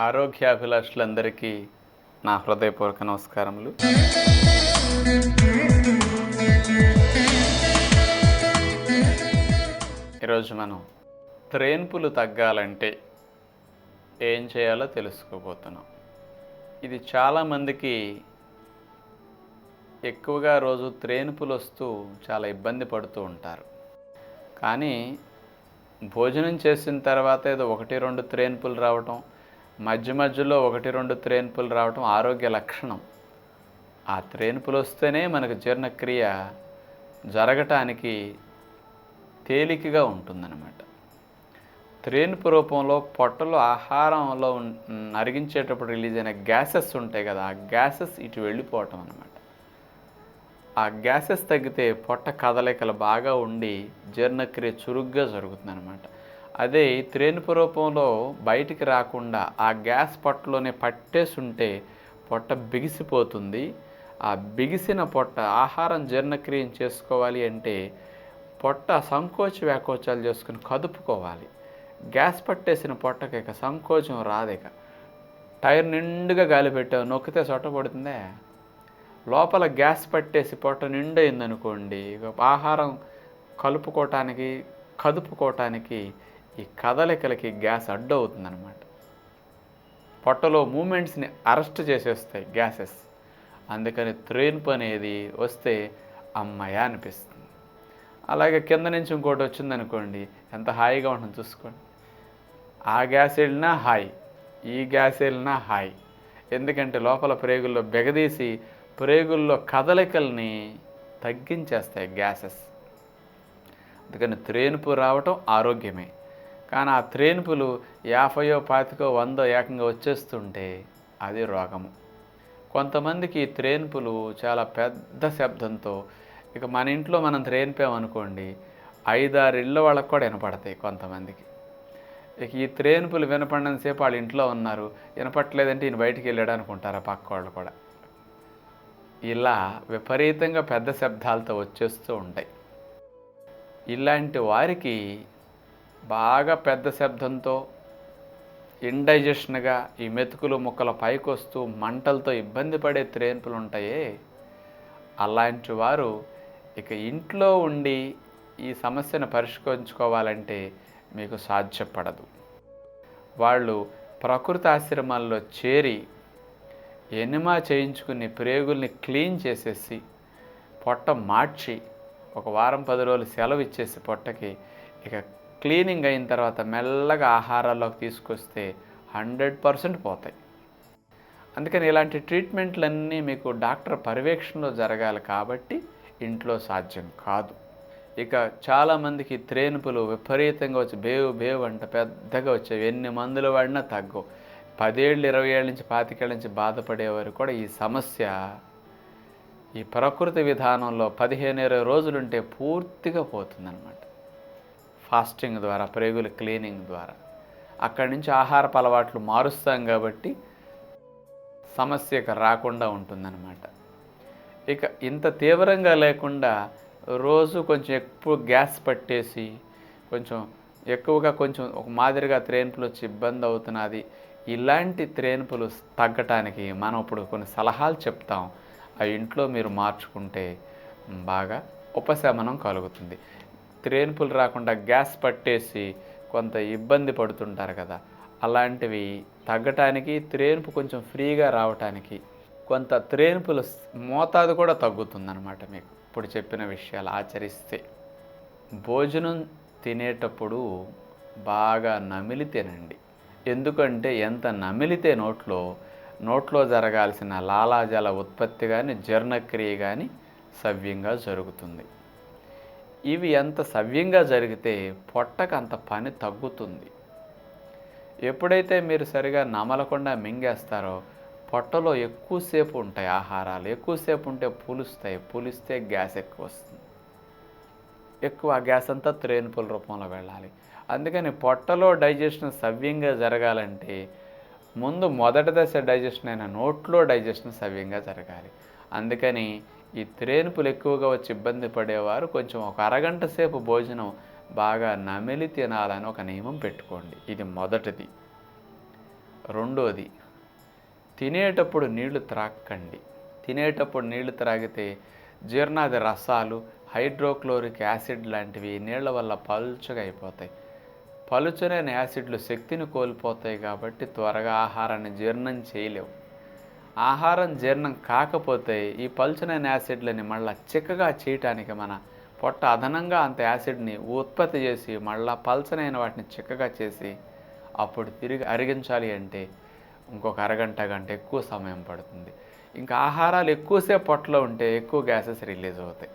ఆరోగ్యాభిలాషులందరికీ నా హృదయపూర్వక నమస్కారములు. ఈరోజు మనం త్రేన్పులు తగ్గాలంటే ఏం చేయాలో తెలుసుకోబోతున్నాం. ఇది చాలామందికి ఎక్కువగా రోజు త్రేన్పులు వస్తూ చాలా ఇబ్బంది పడుతూ ఉంటారు. కానీ భోజనం చేసిన తర్వాత ఏదో 1-2 త్రేన్పులు రావటం, మధ్య మధ్యలో 1-2 త్రేన్పులు రావటం ఆరోగ్య లక్షణం. ఆ త్రేన్పులు వస్తేనే మనకు జీర్ణక్రియ జరగటానికి తేలికగా ఉంటుందన్నమాట. త్రేన్పు రూపంలో పొట్టలో ఆహారంలో అరిగించేటప్పుడు రిలీజ్ అయిన గ్యాసెస్ ఉంటాయి కదా, ఆ గ్యాసెస్ ఇటు వెళ్ళిపోవటం అన్నమాట. ఆ గ్యాసెస్ తగ్గితే పొట్ట కదలికలు బాగా ఉండి జీర్ణక్రియ చురుగ్గా జరుగుతుందన్నమాట. అదే త్రేన్పు రూపంలో బయటికి రాకుండా ఆ గ్యాస్ పొట్టలోనే పట్టేసి ఉంటే పొట్ట బిగిసిపోతుంది. ఆ బిగిసిన పొట్ట ఆహారం జీర్ణక్రియ చేసుకోవాలి అంటే పొట్ట సంకోచ వ్యాకోచాలు చేసుకుని కదుపుకోవాలి. గ్యాస్ పట్టేసిన పొట్టకి ఇక సంకోచం రాదు. ఇక టైర్ నిండుగా గాలి పెట్టావు, నొక్కితే సొట్ట పడుతుందే. లోపల గ్యాస్ పట్టేసి పొట్ట నిండైందనుకోండి, ఇక ఆహారం కదుపుకోవటానికి ఈ కదలికలకి గ్యాస్ అడ్డు అవుతుందన్నమాట. పొట్టలో మూమెంట్స్ని అరెస్ట్ చేసేస్తాయి గ్యాసెస్. అందుకని త్రేన్పు అనేది వస్తే అమ్మయ్య అనిపిస్తుంది. అలాగే కింద నుంచి ఇంకోటి వచ్చిందనుకోండి, ఎంత హాయిగా ఉంటుంది చూసుకోండి. ఆ గ్యాస్ వెళ్ళినా హాయ్, ఈ గ్యాస్ వెళ్ళినా హాయ్. ఎందుకంటే లోపల ప్రేగుల్లో బెగదీసి ప్రేగుల్లో కదలికల్ని తగ్గించేస్తాయి గ్యాసెస్. అందుకని త్రేన్పు రావటం ఆరోగ్యమే. కానీ ఆ త్రేన్పులు 50, 25, 100 ఏకంగా వచ్చేస్తుంటే అది రోగము. కొంతమందికి త్రేన్పులు చాలా పెద్ద శబ్దంతో, ఇక మన ఇంట్లో మనం త్రేన్పామనుకోండి 5-6 ఇళ్ళ వాళ్ళకు కూడా వినపడతాయి కొంతమందికి. ఇక ఈ త్రేన్పులు వినపడినంతసేపు వాళ్ళు ఇంట్లో ఉన్నారు, వినపట్లేదంటే ఈయన బయటికి వెళ్ళాడు అనుకుంటారు పక్క వాళ్ళు కూడా. ఇలా విపరీతంగా పెద్ద శబ్దాలతో వచ్చేస్తూ ఉంటాయి. ఇలాంటి వారికి బాగా పెద్ద శబ్దంతో ఇండైజెషన్గా ఈ మెతుకులు ముక్కల పైకి వస్తూ మంటలతో ఇబ్బంది పడే త్రేన్పులు ఉంటాయే, అలాంటి వారు ఇక ఇంట్లో ఉండి ఈ సమస్యను పరిష్కరించుకోవాలంటే మీకు సాధ్యపడదు. వాళ్ళు ప్రకృతి ఆశ్రమాల్లో చేరి ఎనిమా చేయించుకుని ప్రేగుల్ని క్లీన్ చేసేసి పొట్ట మార్చి 1 వారం 10 రోజులు సెలవు ఇచ్చేసి పొట్టకి ఇక క్లీనింగ్ అయిన తర్వాత మెల్లగా ఆహారాల్లోకి తీసుకొస్తే 100% పోతాయి. అందుకని ఇలాంటి ట్రీట్మెంట్లన్నీ మీకు డాక్టర్ పర్యవేక్షణలో జరగాలి కాబట్టి ఇంట్లో సాధ్యం కాదు. ఇక చాలామందికి త్రేన్పులు విపరీతంగా వచ్చి బేవు అంట పెద్దగా వచ్చేవి, ఎన్ని మందులు వాడినా తగ్గవు. 10 ఏళ్ళు 20 ఏళ్ళ నుంచి 25 ఏళ్ళ నుంచి బాధపడేవారు కూడా ఈ సమస్య ఈ ప్రకృతి విధానంలో 15-20 రోజులుంటే పూర్తిగా పోతుందన్నమాట. ఫాస్టింగ్ ద్వారా, ప్రేగుల క్లీనింగ్ ద్వారా అక్కడి నుంచి ఆహారపు అలవాట్లు మారుస్తాం కాబట్టి సమస్యకు రాకుండా ఉంటుందన్నమాట. ఇక ఇంత తీవ్రంగా లేకుండా రోజు కొంచెం ఎక్కువ గ్యాస్ పట్టేసి కొంచెం ఒక మాదిరిగా త్రేన్పులు వచ్చి ఇబ్బంది అవుతున్నది, ఇలాంటి త్రేన్పులు తగ్గటానికి మనం ఇప్పుడు కొన్ని సలహాలు చెప్తాం. ఆ ఇంట్లో మీరు మార్చుకుంటే బాగా ఉపశమనం కలుగుతుంది. త్రేన్పులు రాకుండా గ్యాస్ పట్టేసి కొంత ఇబ్బంది పడుతుంటారు కదా, అలాంటివి తగ్గటానికి, త్రేన్పు కొంచెం ఫ్రీగా రావటానికి కొంత త్రేన్పుల మోతాదు కూడా తగ్గుతుందన్నమాట. మీకు ఇప్పుడు చెప్పిన విషయాలు ఆచరిస్తే భోజనం తినేటప్పుడు బాగా నమిలి తినండి. ఎందుకంటే ఎంత నమిలితే నోట్లో జరగాల్సిన లాలాజల ఉత్పత్తి కానీ జీర్ణక్రియ కానీ సవ్యంగా జరుగుతుంది. ఇవి ఎంత సవ్యంగా జరిగితే పొట్టకు అంత పని తగ్గుతుంది. ఎప్పుడైతే మీరు సరిగా నమలకుండా మింగేస్తారో పొట్టలో ఎక్కువసేపు ఉంటాయి ఆహారాలు, ఎక్కువసేపు ఉంటే పులిస్తే గ్యాస్ ఎక్కువ వస్తుంది. ఎక్కువ గ్యాస్ అంతా త్రేన్పుల రూపంలో వెళ్ళాలి. అందుకని పొట్టలో డైజెషన్ సవ్యంగా జరగాలంటే ముందు మొదటి దశ డైజెషన్ అయిన నోట్లో డైజెషన్ సవ్యంగా జరగాలి. అందుకని ఈ త్రేన్పులు ఎక్కువగా వచ్చి ఇబ్బంది పడేవారు కొంచెం 1 అరగంట సేపు భోజనం బాగా నమిలి తినాలని ఒక నియమం పెట్టుకోండి. ఇది మొదటిది. రెండోది, తినేటప్పుడు నీళ్లు త్రాక్కండి. తినేటప్పుడు నీళ్లు త్రాగితే జీర్ణాది రసాలు, హైడ్రోక్లోరిక్ యాసిడ్ లాంటివి నీళ్ల వల్ల పలుచగా అయిపోతాయి. పలుచనైన యాసిడ్లు శక్తిని కోల్పోతాయి కాబట్టి త్వరగా ఆహారాన్ని జీర్ణం చేయలేవు. ఆహారం జీర్ణం కాకపోతే ఈ పలుచనైన యాసిడ్లని మళ్ళీ చిక్కగా చేయటానికి మన పొట్ట అదనంగా అంత యాసిడ్ని ఉత్పత్తి చేసి మళ్ళీ పల్చనైన వాటిని చిక్కగా చేసి అప్పుడు తిరిగి అరిగించాలి అంటే ఇంకొక అరగంట గంట ఎక్కువ సమయం పడుతుంది. ఇంకా ఆహారాలు ఎక్కువసేపు పొట్టలో ఉంటే ఎక్కువ గ్యాసెస్ రిలీజ్ అవుతాయి.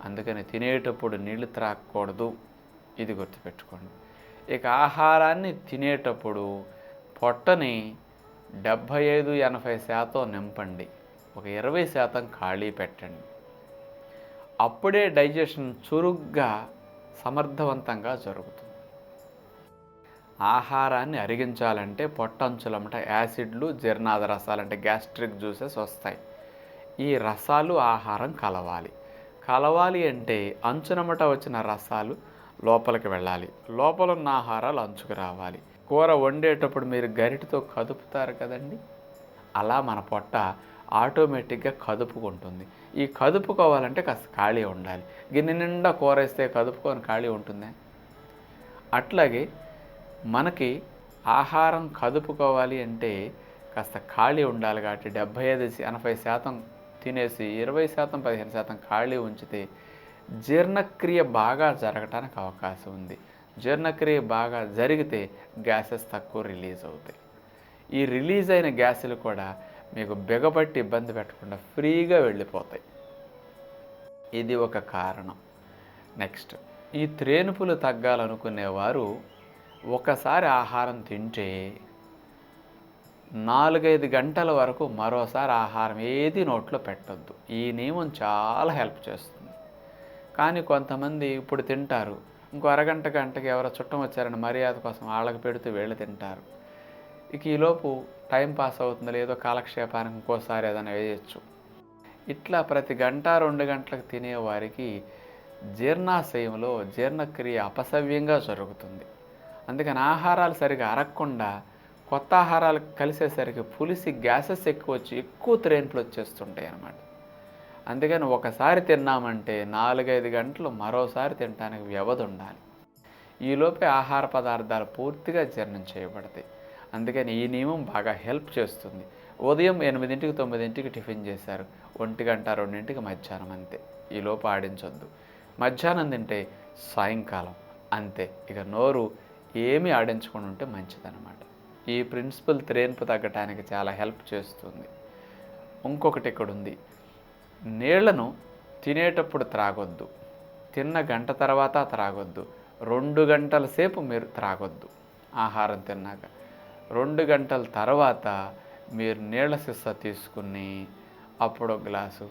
అందుకని తినేటప్పుడు నీళ్లు త్రాగకూడదు, ఇది గుర్తుపెట్టుకోండి. ఇక ఆహారాన్ని తినేటప్పుడు పొట్టని 75-80% నింపండి, ఒక 20% ఖాళీ పెట్టండి. అప్పుడే డైజెషన్ చురుగ్గా సమర్థవంతంగా జరుగుతుంది. ఆహారాన్ని అరిగించాలంటే పొట్టంచులమట యాసిడ్లు, జీర్ణాద రసాలు అంటే గ్యాస్ట్రిక్ జ్యూసెస్ వస్తాయి. ఈ రసాలు ఆహారం కలవాలి అంటే అంచునమట వచ్చిన రసాలు లోపలికి వెళ్ళాలి, లోపల ఉన్న ఆహారాలు అంచుకు రావాలి. కూర వండేటప్పుడు మీరు గరిటతో కదుపుతారు కదండి, అలా మన పొట్ట ఆటోమేటిక్గా కదుపుకుంటుంది. ఈ కదుపుకోవాలంటే కాస్త ఖాళీ ఉండాలి. గిన్నె నిండా కూర వేస్తే కదుపుకొని ఖాళీ ఉంటుందే, అట్లాగే మనకి ఆహారం కదుపుకోవాలి అంటే కాస్త ఖాళీ ఉండాలి. కాబట్టి 75-80% తినేసి 20% 15% ఖాళీ ఉంచితే జీర్ణక్రియ బాగా జరగటానికి అవకాశం ఉంది. జీర్ణక్రియ బాగా జరిగితే గ్యాసెస్ తక్కువ రిలీజ్ అవుతాయి. ఈ రిలీజ్ అయిన గ్యాసులు కూడా మీకు బిగపట్టి ఇబ్బంది పెట్టకుండా ఫ్రీగా వెళ్ళిపోతాయి. ఇది ఒక కారణం. నెక్స్ట్, ఈ త్రేనుపులు తగ్గాలనుకునేవారు ఒకసారి ఆహారం తింటే 4-5 గంటల వరకు మరోసారి ఆహారం ఏది నోట్లో పెట్టొద్దు. ఈ నియమం చాలా హెల్ప్ చేస్తుంది. కానీ కొంతమంది ఇప్పుడు తింటారు, ఇంకో అరగంట గంటకి ఎవరో చుట్టం వచ్చారని మర్యాద కోసం వాళ్ళకి పెడుతూ వీళ్ళు తింటారు. ఇక ఈలోపు టైం పాస్ అవుతుంది, లేదో కాలక్షేపానికి ఇంకోసారి ఏదైనా వేయచ్చు. ఇట్లా ప్రతి గంట 2 గంటలకు తినేవారికి జీర్ణాశయంలో జీర్ణక్రియ అపసవ్యంగా జరుగుతుంది. అందుకని ఆహారాలు సరిగా అరగకుండా కొత్త ఆహారాలు కలిసేసరికి పులిసి గ్యాసెస్ ఎక్కువ వచ్చి ఎక్కువ త్రేన్పులు వచ్చేస్తుంటాయి అన్నమాట. అందుకని ఒకసారి తిన్నామంటే 4-5 గంటలు మరోసారి తినడానికి వ్యవధి ఉండాలి. ఈలోపే ఆహార పదార్థాలు పూర్తిగా జీర్ణం చేయబడతాయి. అందుకని ఈ నియమం బాగా హెల్ప్ చేస్తుంది. ఉదయం 8-9 టిఫిన్ చేశారు, 1 గంట 2 మధ్యాహ్నం అంతే, ఈలోపు ఆడించొద్దు. మధ్యాహ్నం తింటే సాయంకాలం అంతే, ఇక నోరు ఏమీ ఆడించకుండా ఉంటే మంచిదన్నమాట. ఈ ప్రిన్సిపల్ త్రేన్పు తగ్గటానికి చాలా హెల్ప్ చేస్తుంది. ఇంకొకటి ఇక్కడ ఉంది, నీళ్లను తినేటప్పుడు త్రాగొద్దు, తిన్న గంట తర్వాత త్రాగొద్దు, 2 గంటల సేపు మీరు త్రాగొద్దు. ఆహారం తిన్నాక 2 గంటల తర్వాత మీరు నీళ్ల సీసా తీసుకుని అప్పుడో గ్లాసు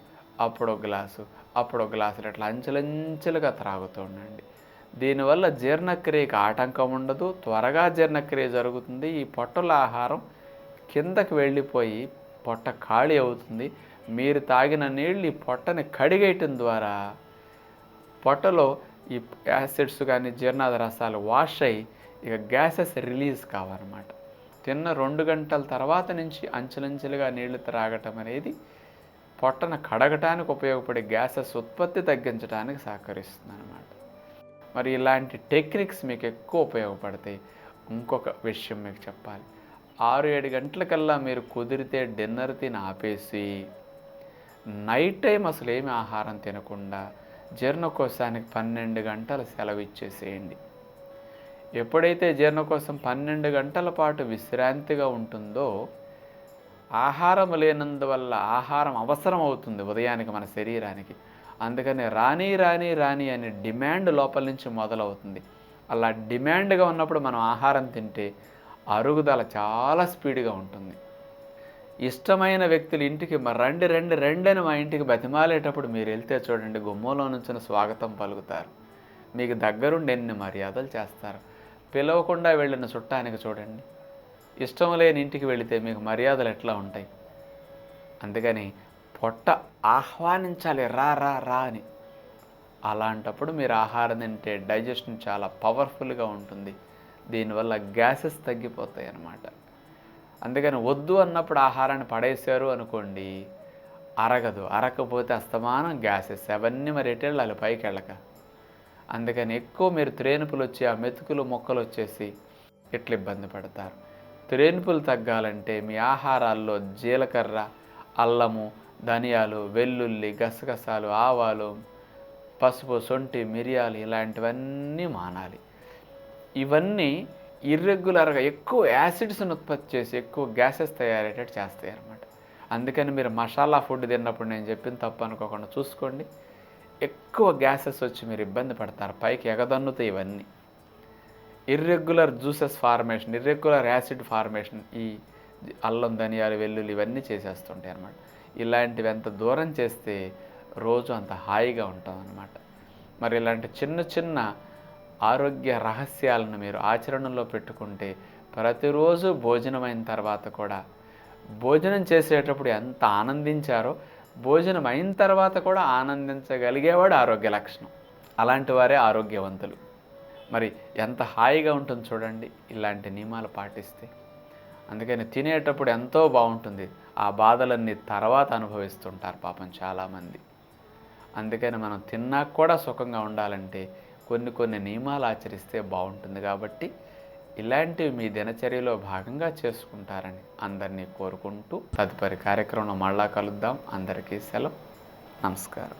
అప్పుడో గ్లాసు అప్పుడో గ్లాసులు అట్లా అంచెలంచెలుగా త్రాగుతూ ఉండండి. దీనివల్ల జీర్ణక్రియకి ఆటంకం ఉండదు, త్వరగా జీర్ణక్రియ జరుగుతుంది. ఈ పొట్టల ఆహారం కిందకి వెళ్ళిపోయి పొట్ట ఖాళీ అవుతుంది. మీరు తాగిన నీళ్ళు ఈ పొట్టని కడిగేయటం ద్వారా పొట్టలో ఈ యాసిడ్స్ కానీ జీర్ణాద రసాలు వాష్ అయ్యి ఇక గ్యాసెస్ రిలీజ్ కావన్నమాట. తిన్న 2 గంటల తర్వాత నుంచి అంచెలంచెలుగా నీళ్లు త్రాగటం అనేది పొట్టను కడగటానికి ఉపయోగపడే గ్యాసెస్ ఉత్పత్తి తగ్గించడానికి సహకరిస్తుంది అన్నమాట. మరి ఇలాంటి టెక్నిక్స్ మీకు ఎక్కువ ఉపయోగపడతాయి. ఇంకొక విషయం మీకు చెప్పాలి, 6-7 గంటలకల్లా మీరు కుదిరితే డిన్నర్ తిని ఆపేసి నైట్ టైం అసలు ఏమి ఆహారం తినకుండా జీర్ణకోశానికి 12 గంటల సెలవు ఇచ్చేసేయండి. ఎప్పుడైతే జీర్ణకోశం 12 గంటల పాటు విశ్రాంతిగా ఉంటుందో ఆహారం లేనందువల్ల ఆహారం అవసరం అవుతుంది ఉదయానికి మన శరీరానికి. అందుకని రాని రాని రాని అనే డిమాండ్ లోపల నుంచి మొదలవుతుంది. అలా డిమాండ్గా ఉన్నప్పుడు మనం ఆహారం తింటే అరుగుదల చాలా స్పీడ్గా ఉంటుంది. ఇష్టమైన వ్యక్తులు ఇంటికి రండి రండి రండి అని మా ఇంటికి బతిమాలేటప్పుడు మీరు వెళ్తే చూడండి, గుమ్మంలో నుంచిన స్వాగతం పలుకుతారు, మీకు దగ్గరుండి ఎన్ని మర్యాదలు చేస్తారు. పిలవకుండా వెళ్ళిన చుట్టానికి చూడండి, ఇష్టం లేని ఇంటికి వెళితే మీకు మర్యాదలు ఎట్లా ఉంటాయి. అందుకని పొట్ట ఆహ్వానించాలి, రా రా రా అని. అలాంటప్పుడు మీరు ఆహారం తింటే డైజెషన్ చాలా పవర్ఫుల్గా ఉంటుంది. దీనివల్ల గ్యాసెస్ తగ్గిపోతాయి అన్నమాట. అందుకని వద్దు అన్నప్పుడు ఆహారాన్ని పడేశారు అనుకోండి, అరగదు. అరగకపోతే అస్తమానం గ్యాసెస్ అవన్నీ మరి ఎటు వెళ్ళాలి పైకి వెళ్ళక. అందుకని ఎక్కువ మీరు త్రేనుపులు వచ్చి ఆ మెతుకులు మొక్కలు వచ్చేసి ఇట్లా ఇబ్బంది పడతారు. త్రేనుపులు తగ్గాలంటే మీ ఆహారాల్లో జీలకర్ర, అల్లము, ధనియాలు, వెల్లుల్లి, గసగసాలు, ఆవాలు, పసుపు, శొంఠి, మిరియాలు ఇలాంటివన్నీ మానాలి. ఇవన్నీ ఇర్రెగ్యులర్గా ఎక్కువ యాసిడ్స్ని ఉత్పత్తి చేసి ఎక్కువ గ్యాసెస్ తయారయ్యేటట్టు చేస్తాయి అన్నమాట. అందుకని మీరు మసాలా ఫుడ్ తిన్నప్పుడు నేను చెప్పిన తప్పు అనుకోకుండా చూసుకోండి. ఎక్కువ గ్యాసెస్ వచ్చి మీరు ఇబ్బంది పడతారు, పైకి ఎగదన్నుతాయి ఇవన్నీ. Irregular juices formation, irregular acid formation ఈ అల్లం, ధనియాలు, వెల్లుల్లి ఇవన్నీ చేసేస్తుంటాయి అన్నమాట. ఇలాంటివి ఎంత దూరం చేస్తే రోజు అంత హాయిగా ఉంటాం అన్నమాట. మరి ఇలాంటి చిన్న చిన్న ఆరోగ్య రహస్యాలను మీరు ఆచరణలో పెట్టుకుంటే ప్రతిరోజు భోజనం అయిన తర్వాత కూడా భోజనం చేసేటప్పుడు ఎంత ఆనందించారో భోజనం అయిన తర్వాత కూడా ఆనందించగలిగేవాడు ఆరోగ్య లక్షణం. అలాంటి వారే ఆరోగ్యవంతులు. మరి ఎంత హాయిగా ఉంటుంది చూడండి ఇలాంటి నియమాలు పాటిస్తే. అందుకని తినేటప్పుడు ఎంతో బాగుంటుంది, ఆ బాధలన్నీ తర్వాత అనుభవిస్తుంటారు పాపం చాలామంది. అందుకని మనం తిన్నాక కూడా సుఖంగా ఉండాలంటే కొన్ని నియమాలు ఆచరిస్తే బాగుంటుంది. కాబట్టి ఇలాంటివి మీ దినచర్యలో భాగంగా చేసుకుంటారని అందరినీ కోరుకుంటూ తదుపరి కార్యక్రమంలో మళ్ళా కలుద్దాం. అందరికీ సెలవు. నమస్కారం.